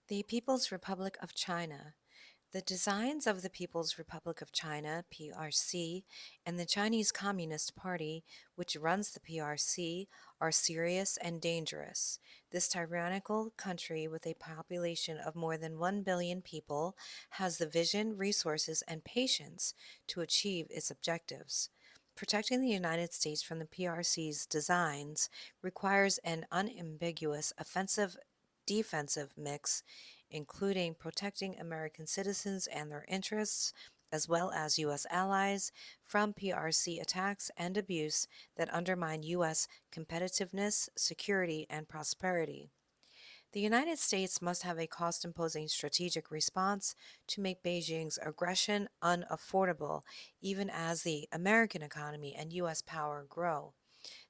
The People's Republic of China. The designs of the People's Republic of China, PRC, and the Chinese Communist Party, which runs the PRC, are serious and dangerous. This tyrannical country, with a population of more than 1 billion people, has the vision, resources, and patience to achieve its objectives. Protecting the United States from the PRC's designs requires an unambiguous offensive defensive mix, including protecting American citizens and their interests, as well as U.S. allies, from PRC attacks and abuse that undermine U.S. competitiveness, security, and prosperity. The United States must have a cost imposing strategic response to make Beijing's aggression unaffordable, even as the American economy and U.S. power grow.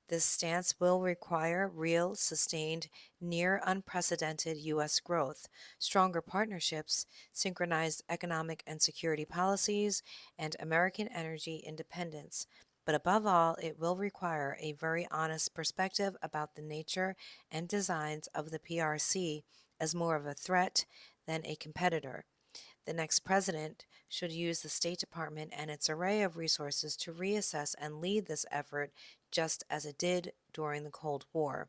This stance will require real, sustained, near unprecedented U.S. growth, stronger partnerships, synchronized economic and security policies, and American energy independence. But above all, it will require a very honest perspective about the nature and designs of the PRC as more of a threat than a competitor. The next president should use the State Department and its array of resources to reassess and lead this effort just as it did during the Cold War.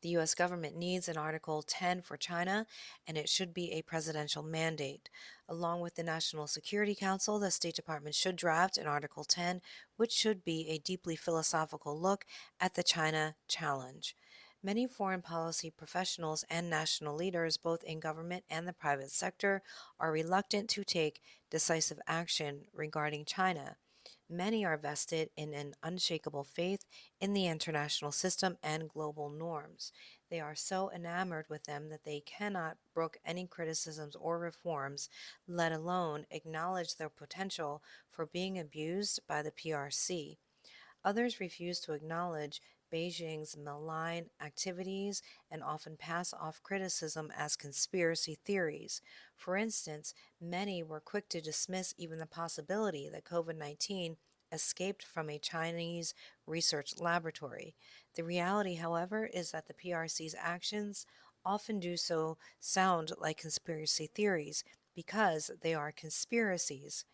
The U.S. government needs an Article 10 for China, and it should be a presidential mandate. Along with the National Security Council, the State Department should draft an Article 10, which should be a deeply philosophical look at the China challenge. Many foreign policy professionals and national leaders, both in government and the private sector, are reluctant to take decisive action regarding China. Many are vested in an unshakable faith in the international system and global norms. They are so enamored with them that they cannot brook any criticisms or reforms, let alone acknowledge their potential for being abused by the PRC. Others refuse to acknowledge Beijing's malign activities and often pass off criticism as conspiracy theories. For instance, many were quick to dismiss even the possibility that COVID-19 escaped from a Chinese research laboratory. The reality, however, is that the PRC's actions often do so sound like conspiracy theories because they are conspiracies.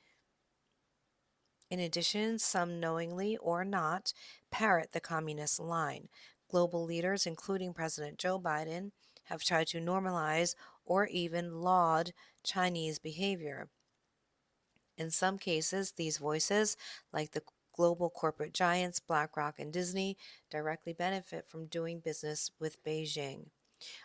In addition, some knowingly or not parrot the communist line. Global leaders, including President Joe Biden, have tried to normalize or even laud Chinese behavior. In some cases, these voices, like the global corporate giants BlackRock and Disney, directly benefit from doing business with Beijing.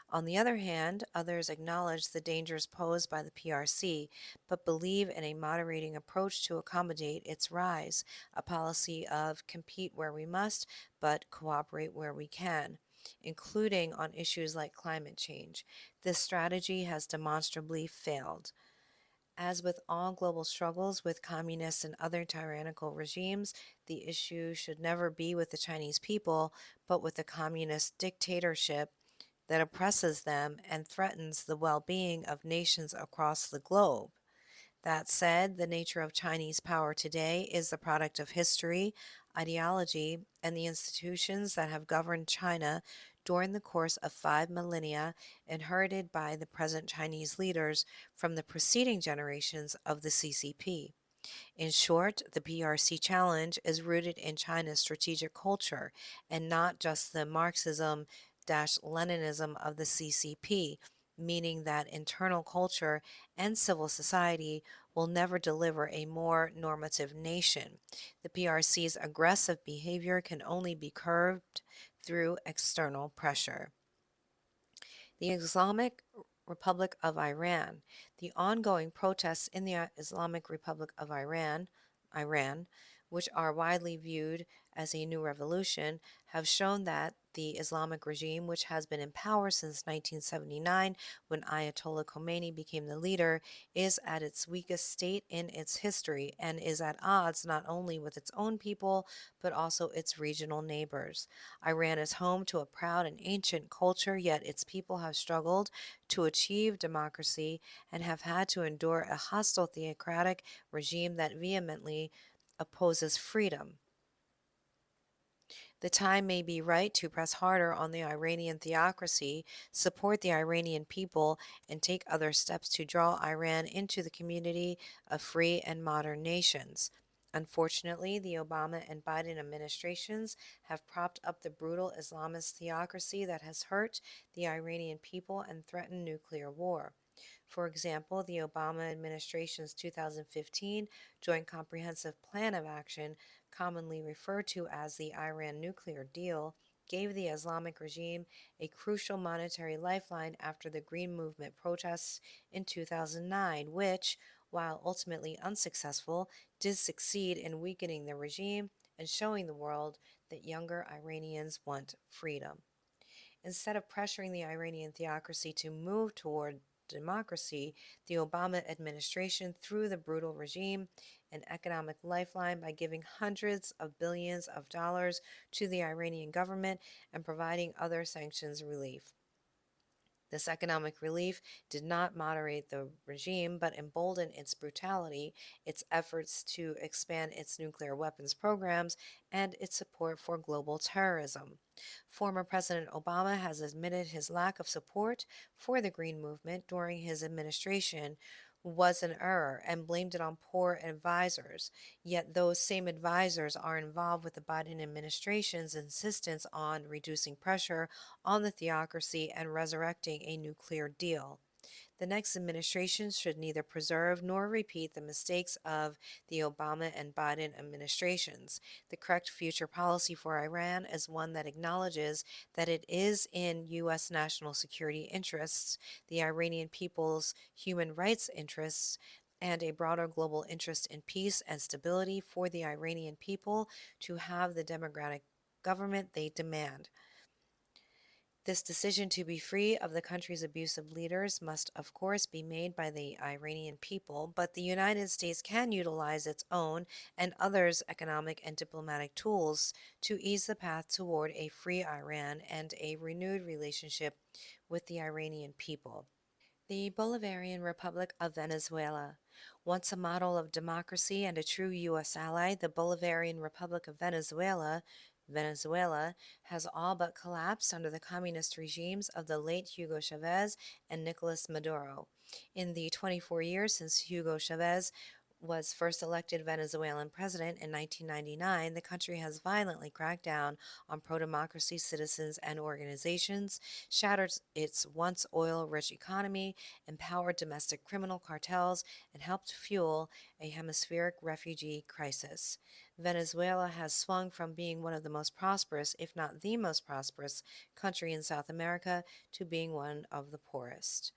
On the other hand, others acknowledge the dangers posed by the PRC, but believe in a moderating approach to accommodate its rise, a policy of compete where we must, but cooperate where we can, including on issues like climate change. This strategy has demonstrably failed. As with all global struggles with communists and other tyrannical regimes, the issue should never be with the Chinese people, but with the communist dictatorship that oppresses them and threatens the well being of nations across the globe. That said, the nature of Chinese power today is the product of history, ideology, and the institutions that have governed China during the course of 5 millennia, inherited by the present Chinese leaders from the preceding generations of the CCP. In short, the PRC challenge is rooted in China's strategic culture and not just the Marxism Leninism of the CCP, meaning that internal culture and civil society will never deliver a more normative nation. The PRC's aggressive behavior can only be curbed through external pressure. The Islamic Republic of Iran. The ongoing protests in the Islamic Republic of Iran, which are widely viewed as a new revolution, have shown that the Islamic regime, which has been in power since 1979 when Ayatollah Khomeini became the leader, is at its weakest state in its history and is at odds not only with its own people but also its regional neighbors. Iran is home to a proud and ancient culture, yet its people have struggled to achieve democracy and have had to endure a hostile theocratic regime that vehemently opposes freedom. The time may be right to press harder on the Iranian theocracy, support the Iranian people, and take other steps to draw Iran into the community of free and modern nations. Unfortunately, the Obama and Biden administrations have propped up the brutal Islamist theocracy that has hurt the Iranian people and threatened nuclear war. For example, the Obama administration's 2015 Joint Comprehensive Plan of Action, commonly referred to as the Iran nuclear deal, gave the Islamic regime a crucial monetary lifeline after the Green Movement protests in 2009, which, while ultimately unsuccessful, did succeed in weakening the regime and showing the world that younger Iranians want freedom. Instead of pressuring the Iranian theocracy to move toward democracy, the Obama administration threw the brutal regime an economic lifeline by giving hundreds of billions of dollars to the Iranian government and providing other sanctions relief. This economic relief did not moderate the regime, but emboldened its brutality, its efforts to expand its nuclear weapons programs, and its support for global terrorism. Former President Obama has admitted his lack of support for the Green Movement during his administration was an error and blamed it on poor advisors. Yet those same advisors are involved with the Biden administration's insistence on reducing pressure on the theocracy and resurrecting a nuclear deal. The next administration should neither preserve nor repeat the mistakes of the Obama and Biden administrations. The correct future policy for Iran is one that acknowledges that it is in U.S. national security interests, the Iranian people's human rights interests, and a broader global interest in peace and stability for the Iranian people to have the democratic government they demand. This decision to be free of the country's abusive leaders must, of course, be made by the Iranian people, but the United States can utilize its own and others' economic and diplomatic tools to ease the path toward a free Iran and a renewed relationship with the Iranian people. The Bolivarian Republic of Venezuela. Once a model of democracy and a true U.S. ally, the Bolivarian Republic of Venezuela has all but collapsed under the communist regimes of the late Hugo Chavez and Nicolas Maduro. In the 24 years since Hugo Chavez was first elected Venezuelan president in 1999, the country has violently cracked down on pro democracy citizens and organizations, shattered its once oil rich economy, empowered domestic criminal cartels, and helped fuel a hemispheric refugee crisis. Venezuela has swung from being one of the most prosperous, if not the most prosperous, country in South America to being one of the poorest.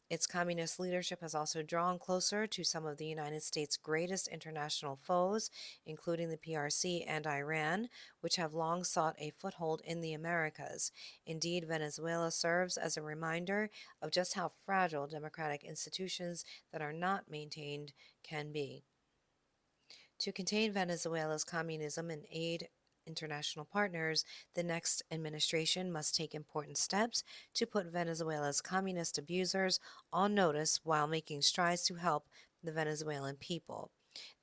Its communist leadership has also drawn closer to some of the United States' greatest international foes, including the PRC and Iran, which have long sought a foothold in the Americas. Indeed, Venezuela serves as a reminder of just how fragile democratic institutions that are not maintained can be. To contain Venezuela's communism and aid international partners, the next administration must take important steps to put Venezuela's communist abusers on notice while making strides to help the Venezuelan people.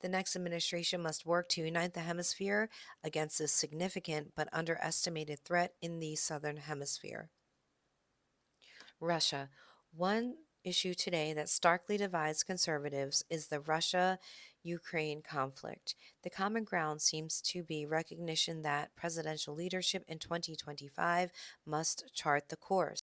The next administration must work to unite the hemisphere against this significant but underestimated threat in the southern hemisphere. Russia. One issue today that starkly divides conservatives is the Russia Ukraine conflict. The common ground seems to be recognition that presidential leadership in 2025 must chart the course.